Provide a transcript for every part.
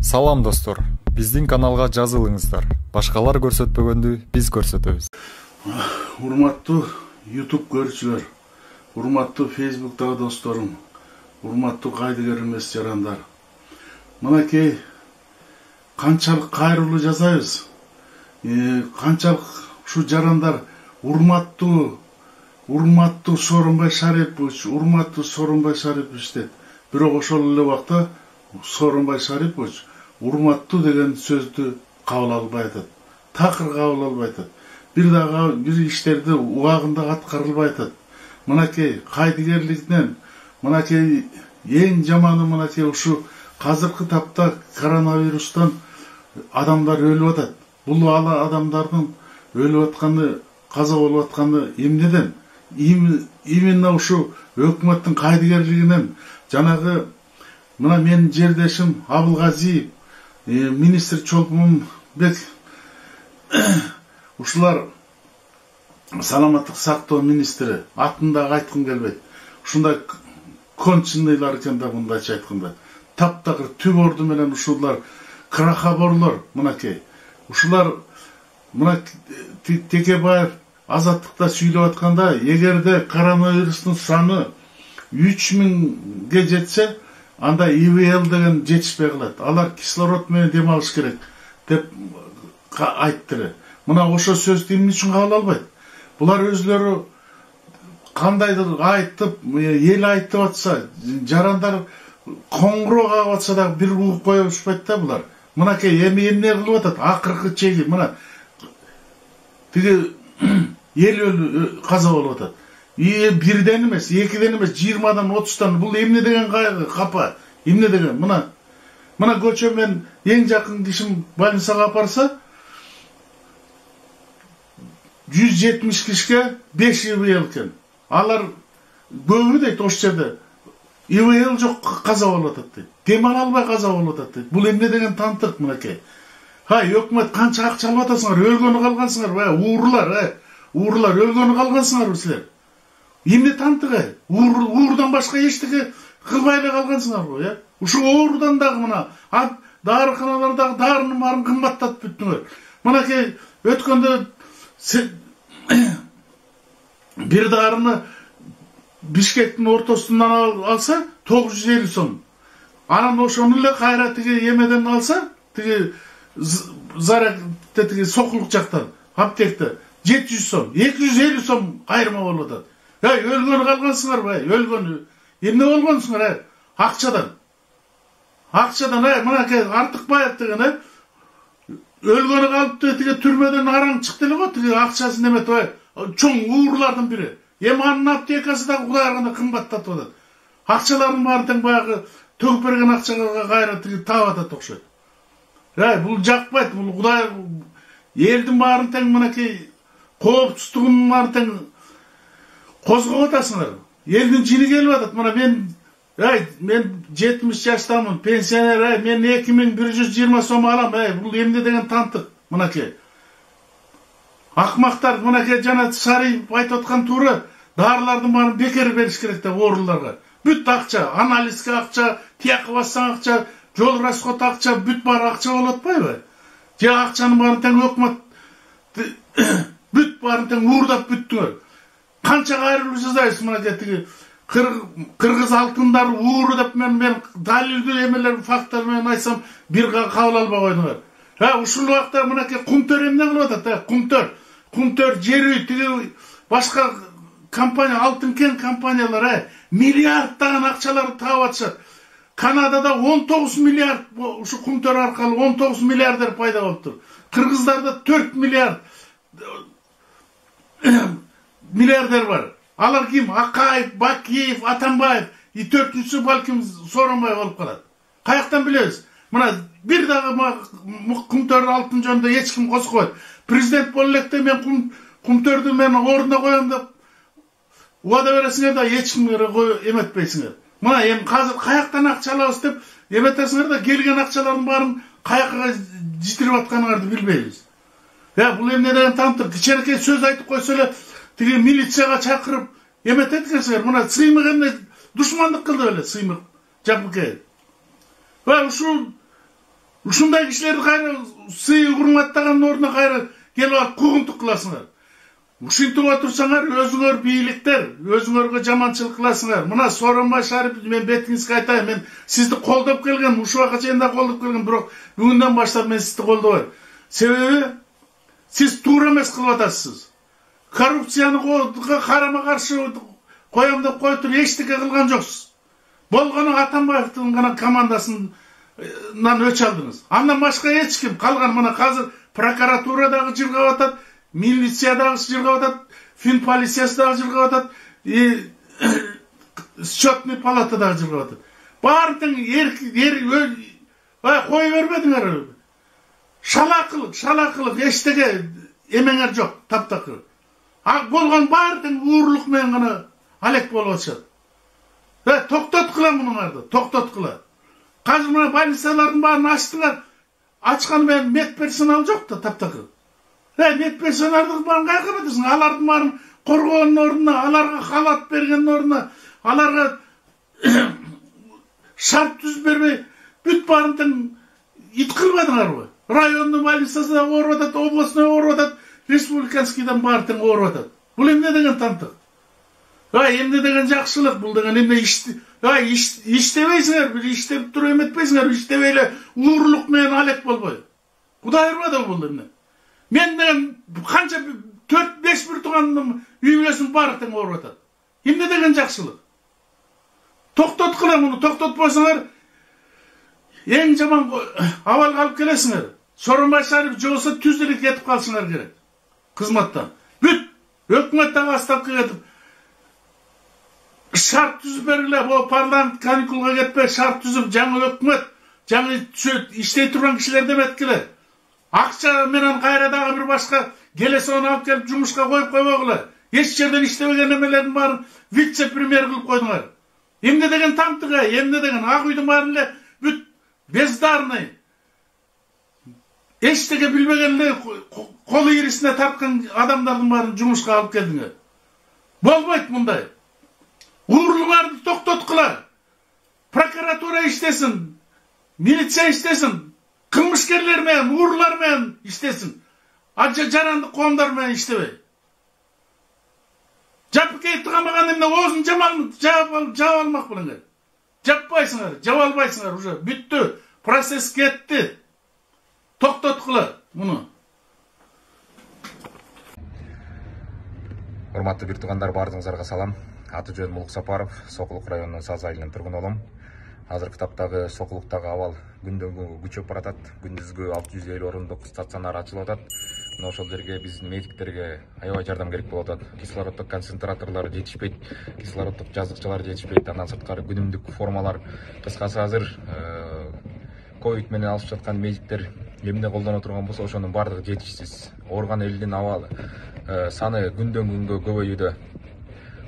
Салам достор, биздин каналга жазылыңыздар. Башкалар көрсөтпөгөндү биз көрсөтөбүз. Урматтуу YouTube көрүүчүлөр, урматтуу Facebook'тагы досторум, урматтуу кайдыгер эмес жарандар. Мынакей канчалык кайрылуу жасайбыз. Канчалык ушу жарандар урматтуу Сооронбай Шарипович, урматтуу Сооронбай Шарипович деп. Бирок ошол эле убакта Сооронбай Шарипович урматтуу деген сөздү кабыл албай атат. Такыр кабыл албай атат. Бир иштерди убагында аткарылбай атат. Мынакей кайдыгерликтен, мынакей эң жаманы мынакей ушу азыркы тапта коронавирустан адамдар өлүп атат. Бул адамдардын өлүп атканы, каза болуп атканы эмнеден? Именно ушу өкмөттүн кайдыгерлигинен, жанагы мына менин жердешим Абылгазиев, министр Чолпонбек, ушулар саламаттык сактоо министри, атын да айткым келбейт. Ушундай конченыйлар экен да, мындайча айтканда. Таптакыр түп орду менен ушулар крахоборлор, мынакей. Ушулар мына Текебаев Азаттыкта сүйлөп атканда, эгерде коронавирустун саны 3000ге жетсе, анда ИВЛ деген жетишпей калат. Алар кислород менен дем алыш керек деп айттыры. Мына ошо сөздү эмне үчүн кабыл албайт? Булар өзлөрү кандайдыр айтып, эл айтып атса, жарандар коңгуроо кагып атса да бир угуп коюшпайт да булар. Мынакей эмне кылып атат? Акыркы чеги мына тиги эл каза болуп атат. Бирден эмес, экиден эмес, 20-дан 30-тан. Бул эмне деген кайгы, капа? Эмне деген? Мына көчө мен эң жакын кишим больницага апарса, 170 кишиге 5 ИВЛ экен. Алар көбү дейт ош жерде. ИВЛ жок, каза болуп атат дейт. Дем ала албай каза болуп атат дейт. Бул эмне деген тантык мынакей? Өкмөт канча акча алып атасыңар? Өлгөнү калгансыңар, уурулар өлгөнү калгансыңар силер. Эмне тантыгы? Уурдан башка эчтеке кылбай эле калгансыңар го, э? Ушу оорудан дагы мына дарыканалардагы дарынын баарын кымбаттатып бүттүңөр. Мынакей өткөндө бир дарыны Бишкектин ортосунан алса 950 сом. Анан ошону эле кайра тиги эмеден алса, тиги заракте тиги сокулук жактан аптекте 700 сом, 250 сом айырма болуп атат. Өлгөнү калгансыңар, өлгөнү. Эмне болгонсуңар, акчадан. Мынакей Артыкбаев деген, өлгөнү калыпты, тиги түрмөдөн араң чыкты эле го, тиги акчасын эметип, чоң уурулардын бири. Анын аптекасы да Кудай аркында кымбаттатып атат. Акчалардын баары тең баягы төгүп берген акчага кайра тиги таап атат окшойт. Бул жакпайт, бул Кудай элдин баарын тең мынакей коопсуздугунун баарын тең козгоп атасыңар. Элдин жини келип атат. Мына мен 70 жаштамын, пенсионер, мен 2120 сом алам. Бул эмне деген тантык мынакей. Акмактар мынакей жана Сариев айтып аткан туура, дарылардын баарын бекер бериш керек да ооруларга. Бүт акча, анализге акча, тиякка бассаң акча, жол расход акча, бүт баары акча болуп атпайбы? Же акчанын баарын тең өкмөт бүт баарын тең уурдап бүттүңөр. Канча кайрылуу жасайсыз мынакей тиги кыргыз алтындары ууру деп мен далилдүү эмелер, факттар менен айтсам бир кабыл албай койдуңар. Ушул убакта мынакей Кумтөр эмне кылып атат? Кумтөр жери тиги башка компания, алтын кен компаниялар миллиарддаган акчаларды таап атышат. Канадада 19 миллиард ушу Кумтөр аркылуу 19 миллиардер пайда болуптур. Кыргыздарда 4 миллиардер бар. Алар ким? Акаев, Бакиев, Атамбаев, төртүнчүсү балким Сооронбай болуп калат. Каяктан билебиз? Мына бир дагы Кумтөр алтын жөнүндө эч ким козгобойт. Президент боло электе мен Кумтөрдү мен ордуна коем деп убада бересиңер да эч кимге эметпейсиңер. Мына эми азыр каяктан акча алабыз деп эметесиңер да келген акчалардын баарын каяка житирип атканыңарды билбейбиз. Бул эмне деген тантык? Кичинекей сөз айтып койсо эле тиги милицияга чакырып эметет экенсиңер. Мына Сыймык эмне душмандык кылды беле, Сыймык Жапыкеев. Ушул Ушундай кишилерди кайра сый урматтаганын ордуна кайра келип алып куугунтук кыласыңар. Ушинтип отурсаңар өзүңөр бийликтер, өзүңөргө жаманчылык кыласыңар. Мына Сооронбай Шарипов мен бетиңизге айтайын, мен сизди колдоп келген, ушул убакка чейин да колдоп келген, бирок бүгүндөн баштап мен сизди колдобойм. Себеби сиз туура эмес кылып атасыз. Коррупцияны карама каршы коем деп койтуп эчтеке кылган жоксуз. Болгону Атамбаевдин гана командасынан өч алдыңыз. Андан башка эч ким калган мына азыр прокуратурадагы жыргап атат, милициядагы жыргап атат, фин полициясыдагы жыргап атат, счетный палатадагы жыргап атат. Баардыгын кой бербедиңер. Шалакылык эчтеке эмеңер жок, таптакыр. Болгон баардыгын уурлук менен гана алек болуп атышат. Токтоткула мунуңарды, токтоткула. Казыр мына больницалардын баарын ачтыңар. Ачканы менен медперсонал жок да, таптакыр. Медперсоналдын баарын кайга кетесиң? Алардын баарын коргоонун ордуна, аларга халат бергендин ордуна, аларга шарт түзүп бербей, бүт баарын ит кылбадыңарбы? Райондун больницасында ооруп атат, областной ооруп атат, республиканскийден баарын ооруп атат. Бул эмне деген тантык? Эмне деген жакшылык, бул деген эмне иштебейсиңер, бир иштеп туруп эметпейсиңер, иштебей эле уурлук менен алек болбой. Кудай урбады бул эмне? Мен деген канча 4-5 бир туугандын үй бүлөсүн баарын ооруп атат. Эмне деген жакшылык? Токтоткула муну, токтотпосоңор эң жаман абалга алып келесиңер. Сооронбай Шарипов жолсо түз эле кетип калсыңар керек. Кызматтан. Бүт өкмөттөгү отставкага кетип шарт түзүп бергиле, бул парламент каникулга кетпей шарт түзүп жаңы өкмөт, жаңы иштей турган кишилер деметкиле. Акча менен кайра дагы бир башка келесону алып келип жумушка коюп койбогула. Эч жерден иштебеген эмелердин баарын вице-премьер кылып койдуңар. Эмне деген тамтыга, эмне деген ак үйдүн баарын эле бүт бездарный. Эчтеке билбеген эле кол ийрисине тарткан адамдардын баарын жумушка алып келдиңер. Болбойт мындай. Уурлуңарды токтоткула. Прокуратура иштесин, милиция иштесин, кылмышкерлер менен, уурлар менен иштесин. Жарандык коомдар менен иштебей. Жапып кеткамаган эмне оозун жаап алмак белеңер. Жаппайсыңар, жаап албайсыңар уже. Бүттү. Процесс кетти. Токтоткула муну. Урматтуу бир туугандар, баардыгыңыздарга салам. Аты жөнүм Улук Сапаров, Сокулук районунун Саз айылынын тургуну болом. Азыркы таптагы Сокулуктагы абал күндөн күнгө күчөп баратат. Күндүзгү 650 орундук стационар ачылып атат. Мына ошол жерге биздин медиктерге аябай жардам керек болуп атат. Кислороддук концентраторлор жетишпейт, кислороддук жазыкчалар жетишпейт, андан сырткары күнүмдүк формалар. Кыскасы азыр ковид менен алышып жаткан медиктер эмне колдоно турган болсо ошонун баардыгы жетишсиз. Оорган элдин абалы саны күндөн күнгө көбөйүүдө.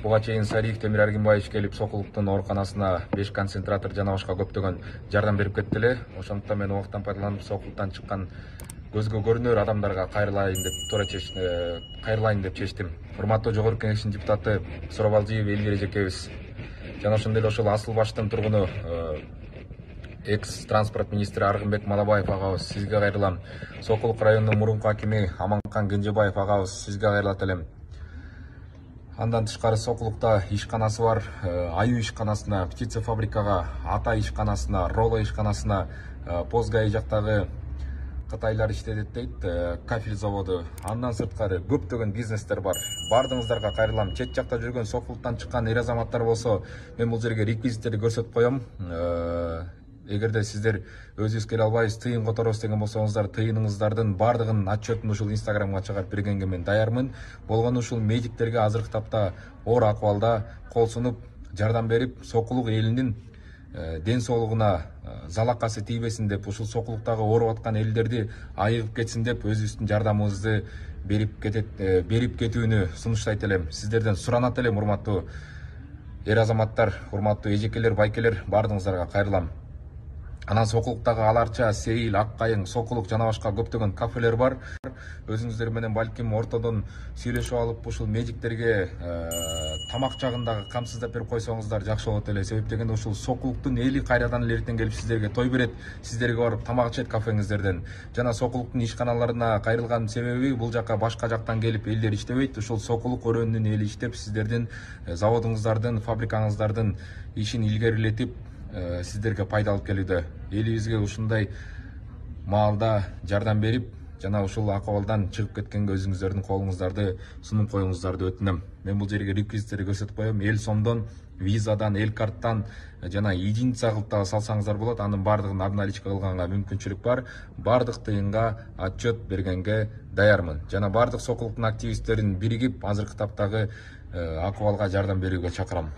Буга чейин Сариев Темир Аргимбаевич келип Сокулуктун ооруканасына 5 концентратор жана башка көптөгөн жардам берип кетти эле. Ошондуктан мен убактан пайдаланып Сокулуктан чыккан көзгө көрүнөр адамдарга кайрылайын деп чечтим. Урматтуу Жогорку Кеңештин депутаты Суробалжиева Элвира Жекебиз жана ошондой эле ошол Асыл Баштын тургуну экс транспорт министри Аргынбек Малабаев агабыз сизге кайрылам. Сокулук районунун мурунку акими Аманкан Кенжебаев агабыз сизге кайрылат элем. Андан тышкары Сокулукта ишканасы бар. Аю ишканасына, птица фабрикага, Ата ишканасына, Роло ишканасына, Позгай жактагы кытайлар иштедет дейт, кафель заводу. Андан сырткары көптөгөн бизнестер бар. Бардыгыңыздарга кайрылам. Чет жакта жүргөн Сокулуктан чыккан эр азаматтар болсо, мен бул жерге реквизиттерди көрсөтүп коем. Эгерде сиздер өзүңүз келе албайсыз, тыйын которобуз деген болсоңуздар, тыйыныңыздардын баардыгын отчетун ушул Инстаграмга чыгарып бергенге мен даярмын. Болгону ушул медиктерге азыркы тапта оор акыбалда кол сунуп, жардам берип, Сокулук элинин ден соолугуна залакасы тийбесин деп, ушул Сокулуктагы ооруп аткан элдерди айыгып кетсин деп, өзүбүздүн жардамыбызды берип кетүүнү сунуштайт элем. Сиздерден суранат элем, урматтуу эр азаматтар, урматтуу эжекелер, байкелер, баардыгыңыздарга кайрылам. Анан Сокулуктагы Аларча, Сейил, Ак Кайың, Сокулук жана башка көптөгөн кафелер бар. Өзүңүздөр менен балким ортодон сүйлөшүп алып, ушул медиктерге тамак жагындагы камсыздап берип койсоңуздар жакшы болот эле. Себеп дегенде ушул Сокулуктун эли кайрадан эле эртең келип сиздерге той берет, сиздерге барып тамак ичет кафеңиздерден. Жана Сокулуктун ишканаларына кайрылган себеби бул жака башка жактан келип элдер иштебейт. Ушул Сокулук өрөөнүнүн эли иштеп сиздердин заводуңуздардын, фабрикаңыздардын ишин илгерилетип сиздерге пайда алып келүүдө. Элибизге ушундай маалда жардам берип, жана ушул акыбалдан чыгып кеткенге өзүңүздөрдүн колуңуздарды сунуп коюңуздарды өтүнөм. Мен бул жерге реквизиттерди көрсөтүп коем. Эл сомдон, визадан, эл карттан жана единица кылып дагы салсаңыздар болот. Анын баардыгын обналичка кылганга мүмкүнчүлүк бар. Баардык тыйынга отчет бергенге даярмын. Жана баардык Сокулуктун активисттерин биригип азыркы таптагы акыбалга жардам берүүгө чакырам.